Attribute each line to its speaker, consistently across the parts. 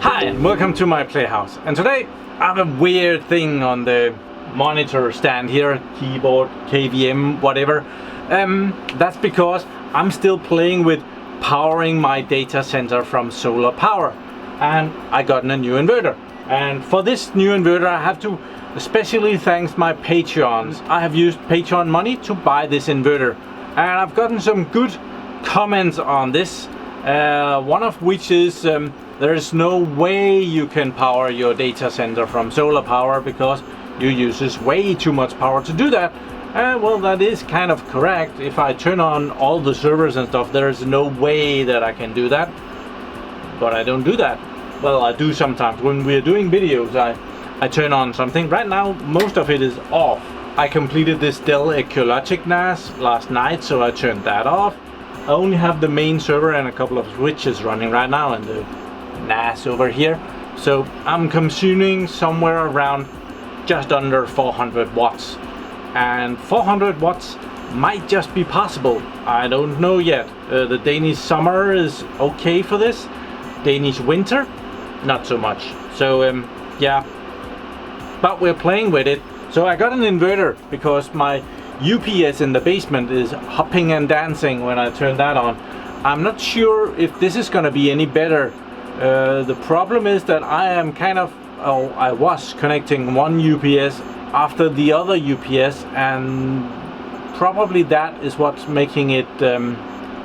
Speaker 1: Hi and welcome to my PlayHouse, and today I have a weird thing on the monitor stand here, keyboard, KVM, whatever. That's because I'm still playing with powering my data center from solar power, and I got a new inverter. And for this new inverter I have to especially thank my Patreons. I have used Patreon money to buy this inverter, and I've gotten some good comments on this. One of which is there is no way you can power your data center from solar power because you uses way too much power to do that. Well, that is kind of correct. If I turn on all the servers and stuff, there is no way that I can do that. But I don't do that. Well, I do sometimes. When we're doing videos, I turn on something. Right now, most of it is off. I completed this Dell Ecologic NAS last night, so I turned that off. I only have the main server and a couple of switches running right now and the NAS over here. So I'm consuming somewhere around just under 400 watts. And 400 watts might just be possible. I don't know yet. The Danish summer is okay for this. Danish winter, not so much. So yeah, but we're playing with it. So I got an inverter because my UPS in the basement is hopping and dancing when I turn that on. I'm not sure if this is gonna be any better. The problem is that I am kind of, I was connecting one UPS after the other UPS, and probably that is what's making it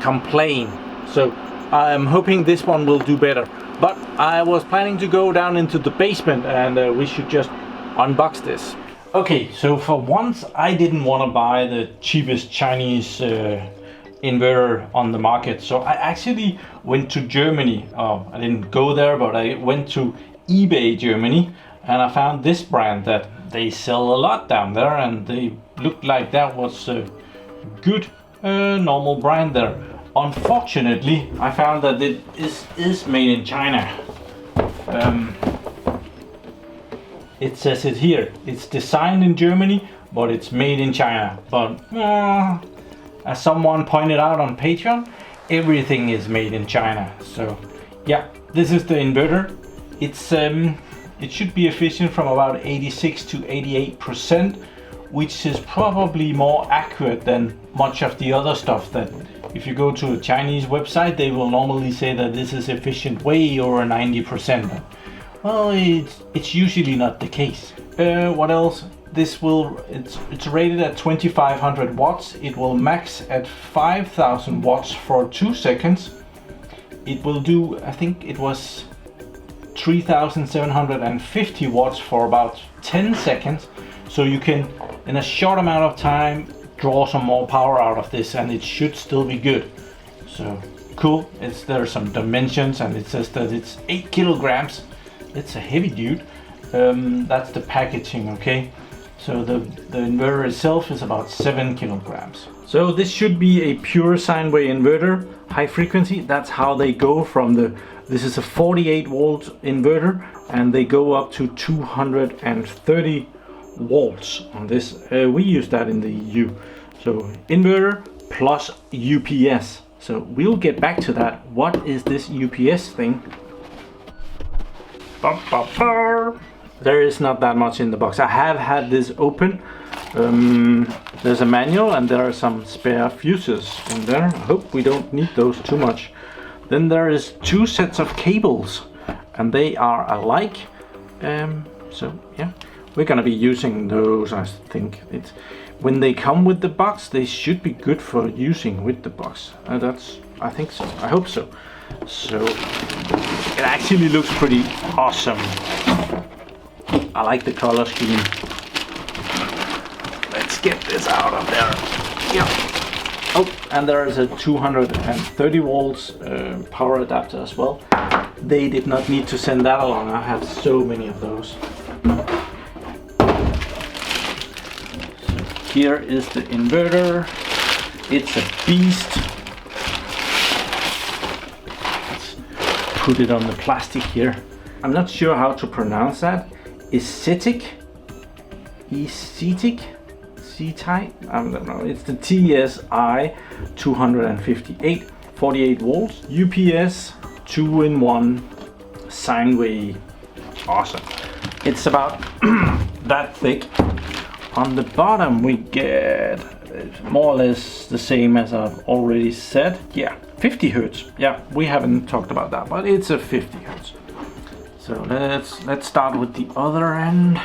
Speaker 1: complain. So I'm hoping this one will do better. But I was planning to go down into the basement, and we should just unbox this. Okay, so for once I didn't want to buy the cheapest Chinese inverter on the market. So I actually went to Germany. I didn't go there, but I went to eBay Germany, and I found this brand that they sell a lot down there, and they looked like that was a good normal brand there. Unfortunately, I found that it is made in China. It says it here. It's designed in Germany, but it's made in China. But as someone pointed out on Patreon, everything is made in China. So yeah, this is the inverter. It's it should be efficient from about 86 to 88%, which is probably more accurate than much of the other stuff that if you go to a Chinese website, they will normally say that this is efficient way over 90%. Well, it's usually not the case. What else? It's rated at 2500 watts. It will max at 5000 watts for 2 seconds. It will do, I think it was 3750 watts for about 10 seconds. So you can, in a short amount of time, draw some more power out of this, and it should still be good. So cool. There are some dimensions, and it says that it's 8 kilograms. It's a heavy dude. That's the packaging, okay? So the inverter itself is about 7 kilograms. So this should be a pure sine wave inverter, high frequency. That's how they go from this is a 48 volt inverter, and they go up to 230 volts on this. We use that in the EU. So inverter plus UPS. So we'll get back to that. What is this UPS thing? There is not that much in the box. I have had this open. There's a manual, and there are some spare fuses in there. I hope we don't need those too much. Then there is 2 sets of cables, and they are alike. So yeah, we're gonna be using those. I think when they come with the box, they should be good for using with the box. I think so. I hope so. So it actually looks pretty awesome. I like the color scheme. Let's get this out of there. Yeah. Oh, and there is a 230 volts power adapter as well. They did not need to send that along. I have so many of those. So here is the inverter. It's a beast. Let's put it on the plastic here. I'm not sure how to pronounce that. ECTIVE C-type, I don't know, it's the TSI258, 48 volts, UPS, 2-in-1, Sinewave. Awesome. It's about that thick. On the bottom we get more or less the same as I've already said. Yeah, 50 hertz. Yeah, we haven't talked about that, but it's a 50 hertz. So let's start with the other end.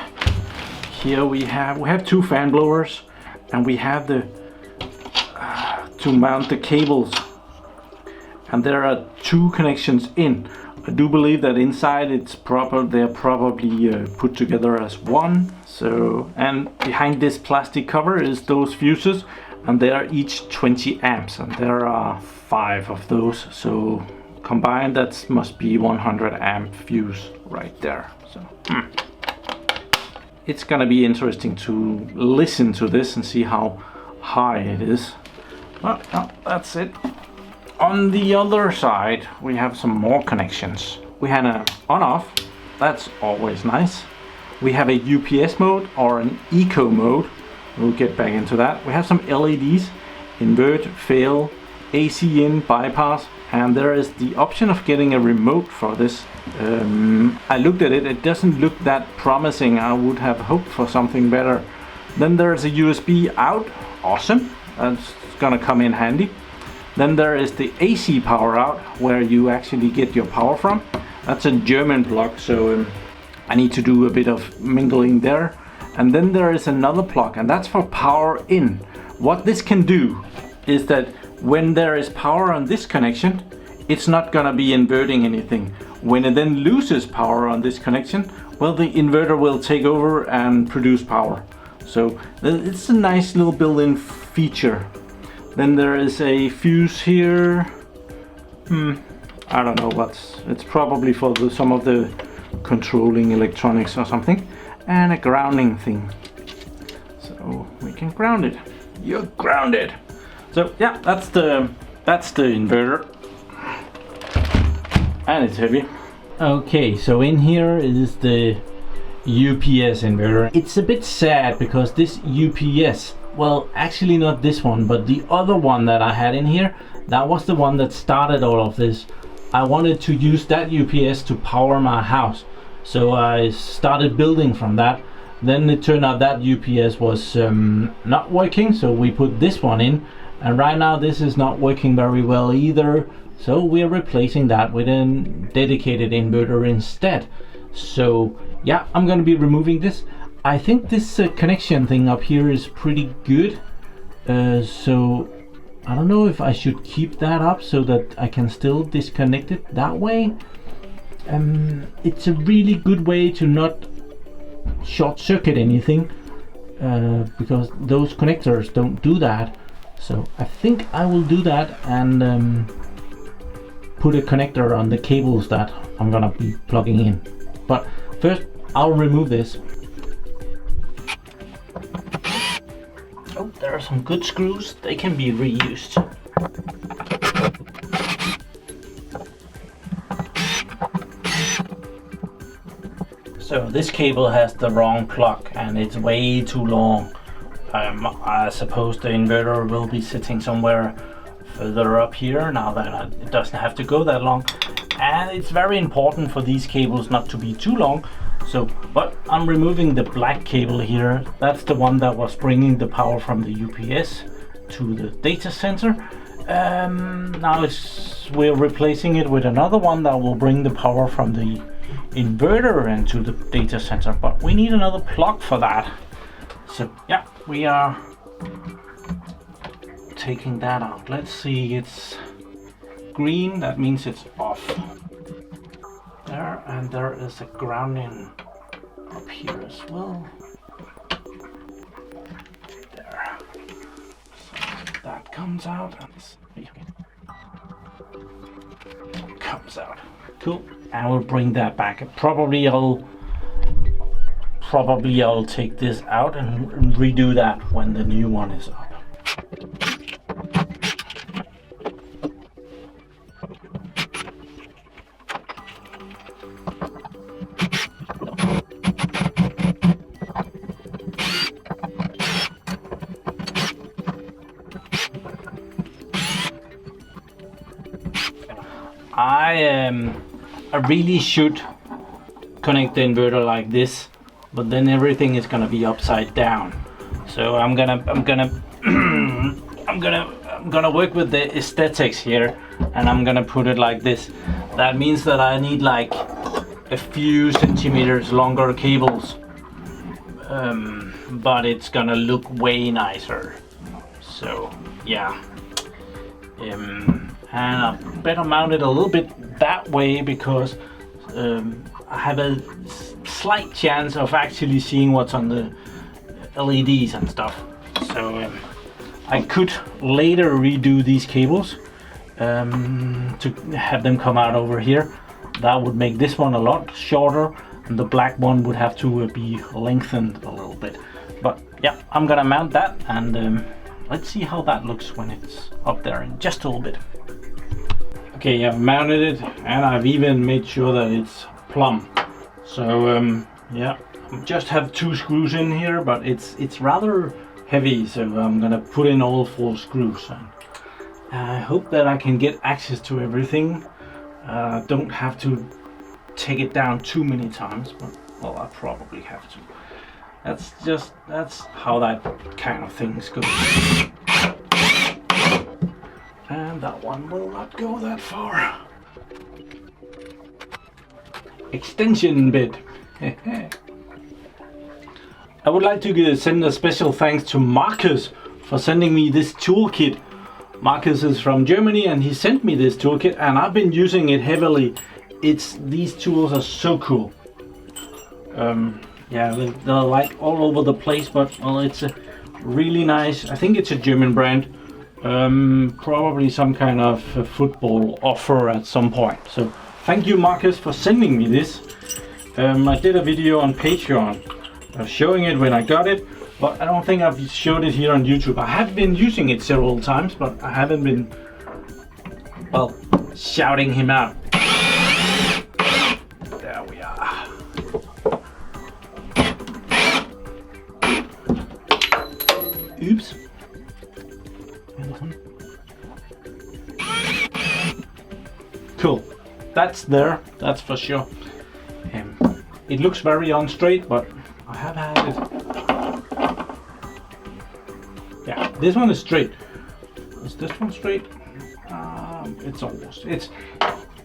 Speaker 1: Here we have two fan blowers, and we have the to mount the cables, and there are two connections in. I do believe that inside they're probably put together as one. So, and behind this plastic cover is those fuses, and they are each 20 amps, and there are 5 of those. So combined, that must be 100 amp fuse right there. So it's gonna be interesting to listen to this and see how high it is. Well, no, that's it. On the other side, we have some more connections. We had an on-off, that's always nice. We have a UPS mode or an eco mode. We'll get back into that. We have some LEDs, invert, fail, AC in, bypass, and there is the option of getting a remote for this. I looked at it, it doesn't look that promising. I would have hoped for something better. Then there's a USB out, awesome, that's gonna come in handy. Then there is the AC power out, where you actually get your power from. That's a German plug, so I need to do a bit of mingling there. And then there is another plug, and that's for power in. What this can do is that when there is power on this connection, it's not gonna be inverting anything. When it then loses power on this connection, well, the inverter will take over and produce power. So it's a nice little built-in feature. Then there is a fuse here. I don't know it's probably for some of the controlling electronics or something. And a grounding thing. So we can ground it. You're grounded. So yeah, that's the inverter. And it's heavy. Okay, so in here is the UPS inverter. It's a bit sad because this UPS, well, actually not this one, but the other one that I had in here, that was the one that started all of this. I wanted to use that UPS to power my house, so I started building from that. Then it turned out that UPS was not working, so we put this one in, and right now this is not working very well either, so we are replacing that with a dedicated inverter instead. So yeah, I'm going to be removing this. I think this connection thing up here is pretty good, so I don't know if I should keep that up so that I can still disconnect it that way. It's a really good way to not short circuit anything, because those connectors don't do that. So I think I will do that and put a connector on the cables that I'm gonna be plugging in. But first I'll remove this. Oh, there are some good screws, they can be reused. So this cable has the wrong plug and it's way too long. I suppose the inverter will be sitting somewhere further up here now that it doesn't have to go that long. And it's very important for these cables not to be too long. So, but I'm removing the black cable here. That's the one that was bringing the power from the UPS to the data center. Now we're replacing it with another one that will bring the power from the inverter into the data center, but we need another plug for that. So yeah, we are taking that out. Let's see, it's green, that means it's off. There, and there is a grounding up here as well. There. So that comes out and this comes out. Cool. And we'll bring that back. Probably I'll take this out and redo that when the new one is up. I really should connect the inverter like this, but then everything is gonna be upside down. So I'm gonna work with the aesthetics here, and I'm gonna put it like this. That means that I need like a few centimeters longer cables, but it's gonna look way nicer. So yeah, and I better mount it a little bit that way because I have a slight chance of actually seeing what's on the LEDs and stuff. So I could later redo these cables to have them come out over here. That would make this one a lot shorter, and the black one would have to be lengthened a little bit. But yeah, I'm gonna mount that, and let's see how that looks when it's up there in just a little bit. Okay, I've mounted it, and I've even made sure that it's plumb. So yeah, I just have 2 screws in here, but it's rather heavy, so I'm gonna put in all 4 screws. And I hope that I can get access to everything. Don't have to take it down too many times, but well, I probably have to. That's how that kind of things go. And that one will not go that far. Extension bit. I would like to send a special thanks to Marcus for sending me this toolkit. Marcus is from Germany, and he sent me this toolkit, and I've been using it heavily. These tools are so cool. Yeah, they're like all over the place, but well, it's a really nice. I think it's a German brand. Probably some kind of football offer at some point. So thank you, Marcus, for sending me this. I did a video on Patreon showing it when I got it, but I don't think I've showed it here on YouTube. I have been using it several times, but I haven't been, well, shouting him out. There we are. Oops. Cool. That's there, that's for sure. It looks very unstraight, but I have had it. Yeah, this one is straight. Is this one straight? It's almost.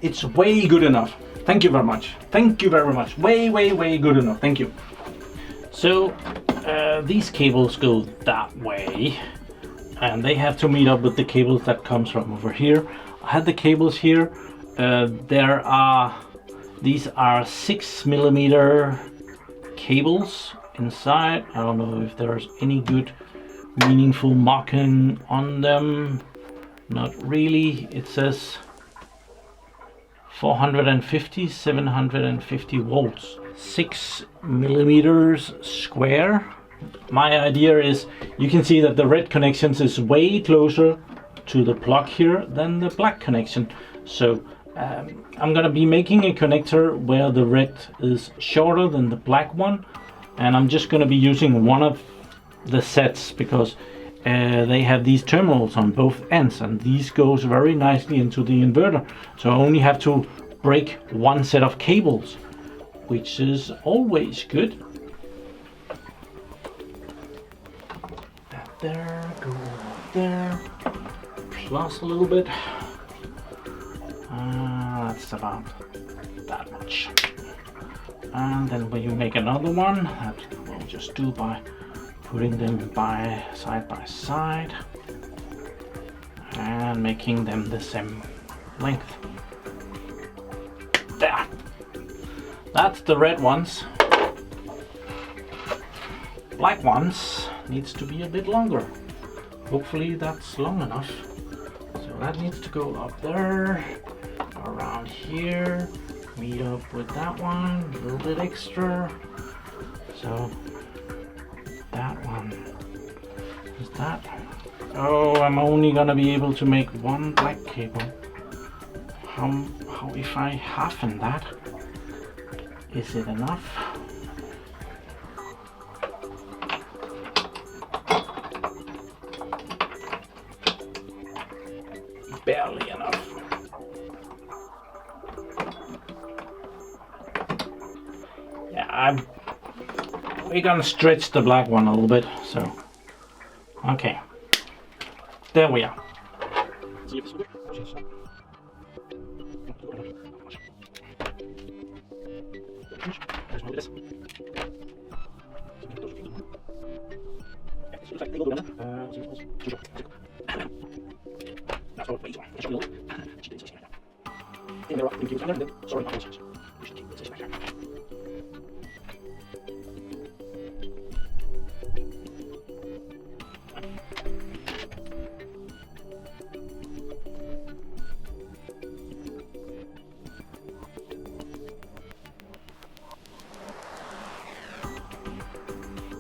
Speaker 1: It's way good enough. Thank you very much. Thank you very much. Way good enough. Thank you. So these cables go that way, and they have to meet up with the cables that comes from over here. I had the cables here. These are 6mm cables inside. I don't know if there's any good meaningful marking on them. Not really. It says 450, 750 volts. 6mm square. My idea is, you can see that the red connections is way closer to the plug here than the black connection. So I'm gonna be making a connector where the red is shorter than the black one, and I'm just gonna be using one of the sets because they have these terminals on both ends, and these goes very nicely into the inverter. So I only have to break one set of cables, which is always good. That there, go there, plus a little bit. That's about that much. And then when you make another one, that we'll just do by putting them side by side and making them the same length. There. That's the red ones. Black ones needs to be a bit longer. Hopefully that's long enough. So that needs to go up there, around here, meet up with that one, a little bit extra. So that one is that. Oh, I'm only gonna be able to make one black cable. How if I halfen that? Is it enough? Barely enough. we're gonna stretch the black one a little bit. So, okay, there we are.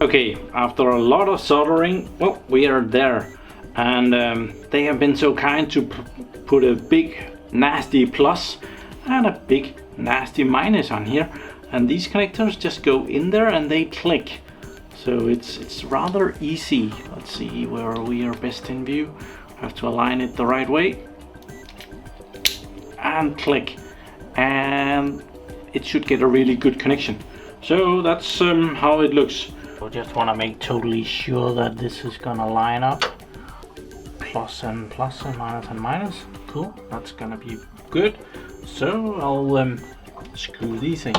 Speaker 1: Okay, after a lot of soldering, well, we are there, and they have been so kind to put a big nasty plus and a big nasty minus on here, and these connectors just go in there and they click, so it's rather easy. Let's see where we are best in view. I have to align it the right way and click, and it should get a really good connection. So that's how it looks. I just want to make totally sure that this is gonna line up. Plus and minus and minus. Cool, that's gonna be good. So I'll screw these in.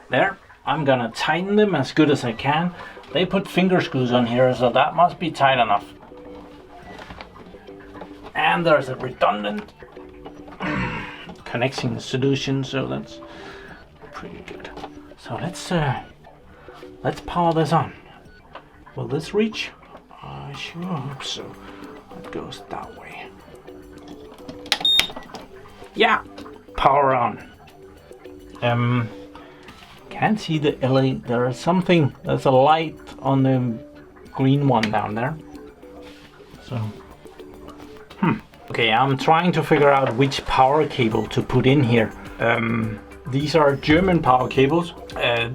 Speaker 1: There, I'm gonna tighten them as good as I can. They put finger screws on here, so that must be tight enough. And there's a redundant connection solution, so that's pretty good. So let's power this on. Will this reach? I sure hope so. It goes that way. Yeah, power on. Can't see the LED. There is something. There's a light on the green one down there. So, okay, I'm trying to figure out which power cable to put in here. These are German power cables.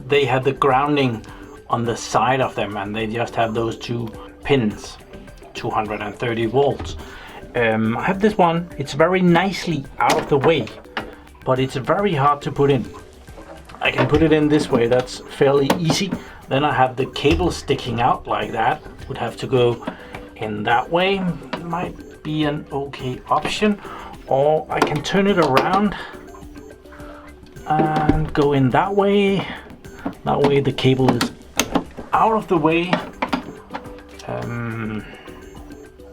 Speaker 1: They have the grounding on the side of them, and they just have those two pins, 230 volts. I have this one. It's very nicely out of the way, but it's very hard to put in. I can put it in this way, that's fairly easy. Then I have the cable sticking out like that. Would have to go in that way. Might be an okay option. Or I can turn it around and go in that way. That way the cable is out of the way.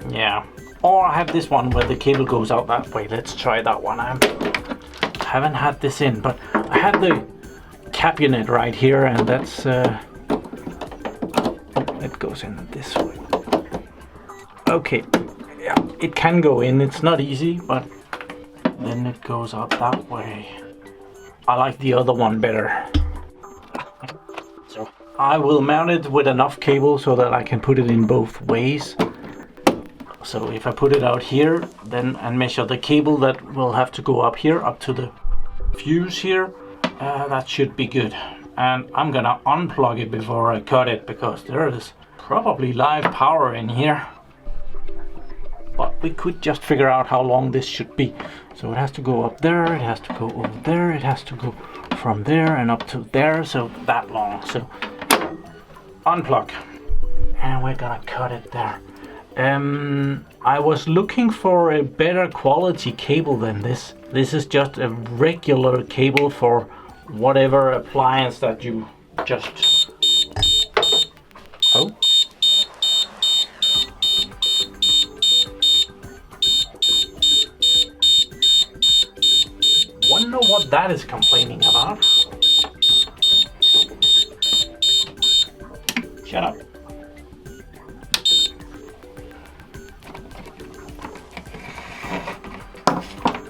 Speaker 1: Yeah. Or I have this one where the cable goes out that way. Let's try that one. I haven't had this in, but I had the cap unit right here, and that's it goes in this way. Okay, yeah, it can go in. It's not easy, but then it goes out that way. I like the other one better. So I will mount it with enough cable so that I can put it in both ways. So if I put it out here, then and measure the cable that will have to go up here, up to the fuse here, that should be good. And I'm gonna unplug it before I cut it, because there is probably live power in here. But we could just figure out how long this should be. So it has to go up there, it has to go over there, it has to go from there and up to there, so that long. So unplug, and we're gonna cut it there. I was looking for a better quality cable than this. This is just a regular cable for whatever appliance that you just... Oh. Wonder what that is complaining about. Shut up.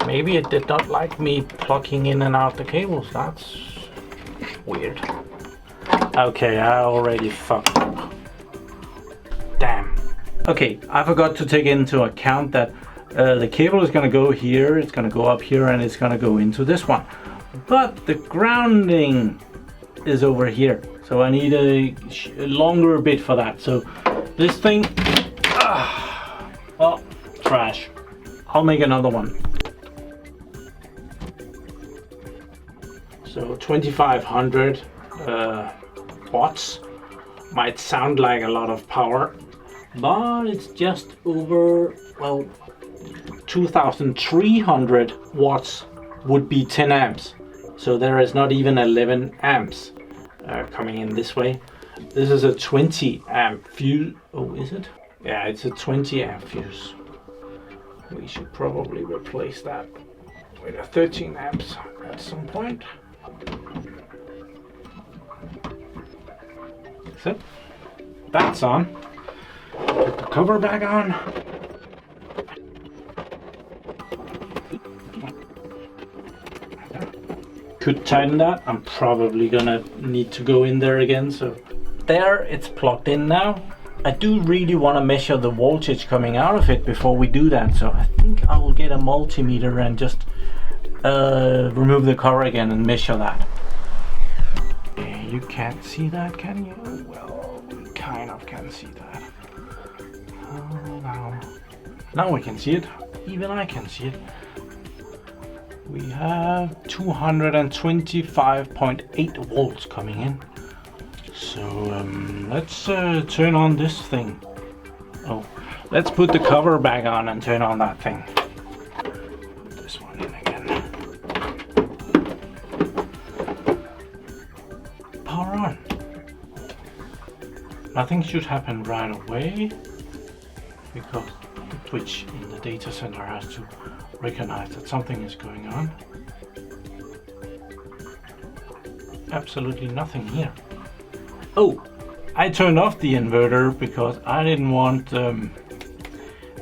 Speaker 1: Maybe it did not like me plugging in and out the cables. That's weird. Okay, I already fucked up. Damn. Okay, I forgot to take into account that the cable is gonna go here, it's gonna go up here, and it's gonna go into this one. But the grounding is over here, so I need a longer bit for that. So this thing, well, trash. I'll make another one. So 2500 watts might sound like a lot of power, but it's just over, well, 2300 watts would be 10 amps. So there is not even 11 amps coming in this way. This is a 20 amp fuse. Oh, is it? Yeah, it's a 20 amp fuse. We should probably replace that with a 13 amps at some point. So that's on. Put the cover back on. Could tighten that. I'm probably gonna need to go in there again. So there, it's plugged in now. I do really want to measure the voltage coming out of it before we do that. So I think I will get a multimeter and just remove the cover again and measure that. You can't see that, can you? Well, we kind of can see that. Now we can see it. Even I can see it. We have 225.8 volts coming in. So let's turn on this thing. Oh, let's put the cover back on and turn on that thing. Put this one in again. Power on. Nothing should happen right away because the switch in the data center has to recognize that something is going on. Absolutely nothing here. Oh, I turned off the inverter because I didn't want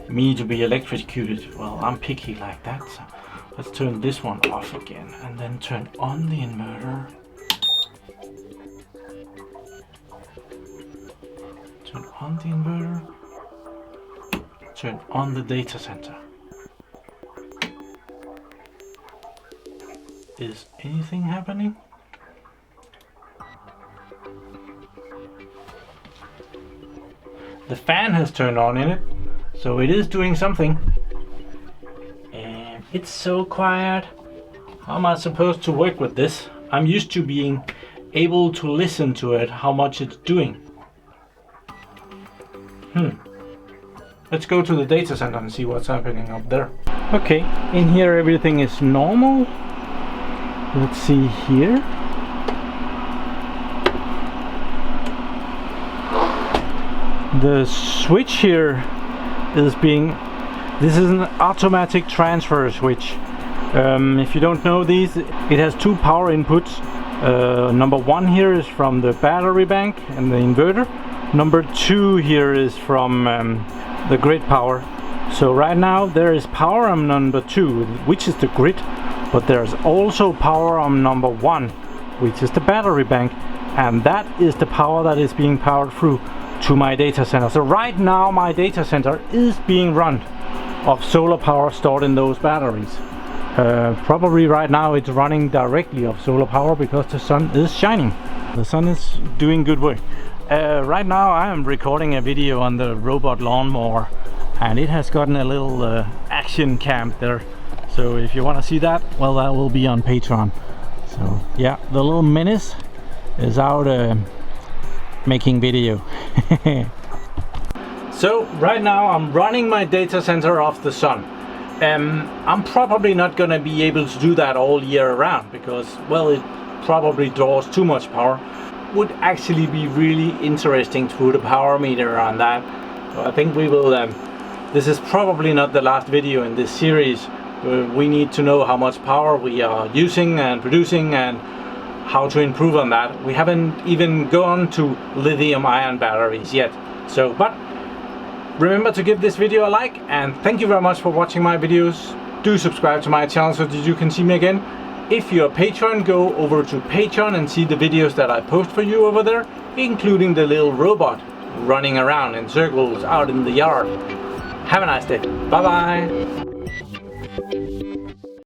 Speaker 1: me to be electrocuted. Well, I'm picky like that, so let's turn this one off again and then turn on the inverter. Turn on the inverter. Turn on the data center. Is anything happening? The fan has turned on in it, so it is doing something. And it's so quiet. How am I supposed to work with this? I'm used to being able to listen to it, how much it's doing. Let's go to the data center and see what's happening up there. Okay, in here everything is normal. Let's see here. The switch here is this is an automatic transfer switch. If you don't know these, it has two power inputs. Number one here is from the battery bank and the inverter. Number two here is from the grid power. So right now there is power on number two, which is the grid, but there's also power on number one, which is the battery bank, and that is the power that is being powered through to my data center. So right now my data center is being run of solar power stored in those batteries. Probably right now it's running directly of solar power because the sun is shining. The sun is doing good work. Right now I am recording a video on the robot lawnmower, and it has gotten a little action cam there. So if you want to see that, well, that will be on Patreon. So yeah, the little menace is out making video. So right now I'm running my data center off the sun. I'm probably not gonna be able to do that all year around because, well, it probably draws too much power. Would actually be really interesting to put a power meter on that. So I think we will, this is probably not the last video in this series. We need to know how much power we are using and producing and how to improve on that. We haven't even gone to lithium-ion batteries yet. So, but remember to give this video a like, and thank you very much for watching my videos. Do subscribe to my channel so that you can see me again. If you're a patron, go over to Patreon and see the videos that I post for you over there, including the little robot running around in circles out in the yard. Have a nice day. Bye bye.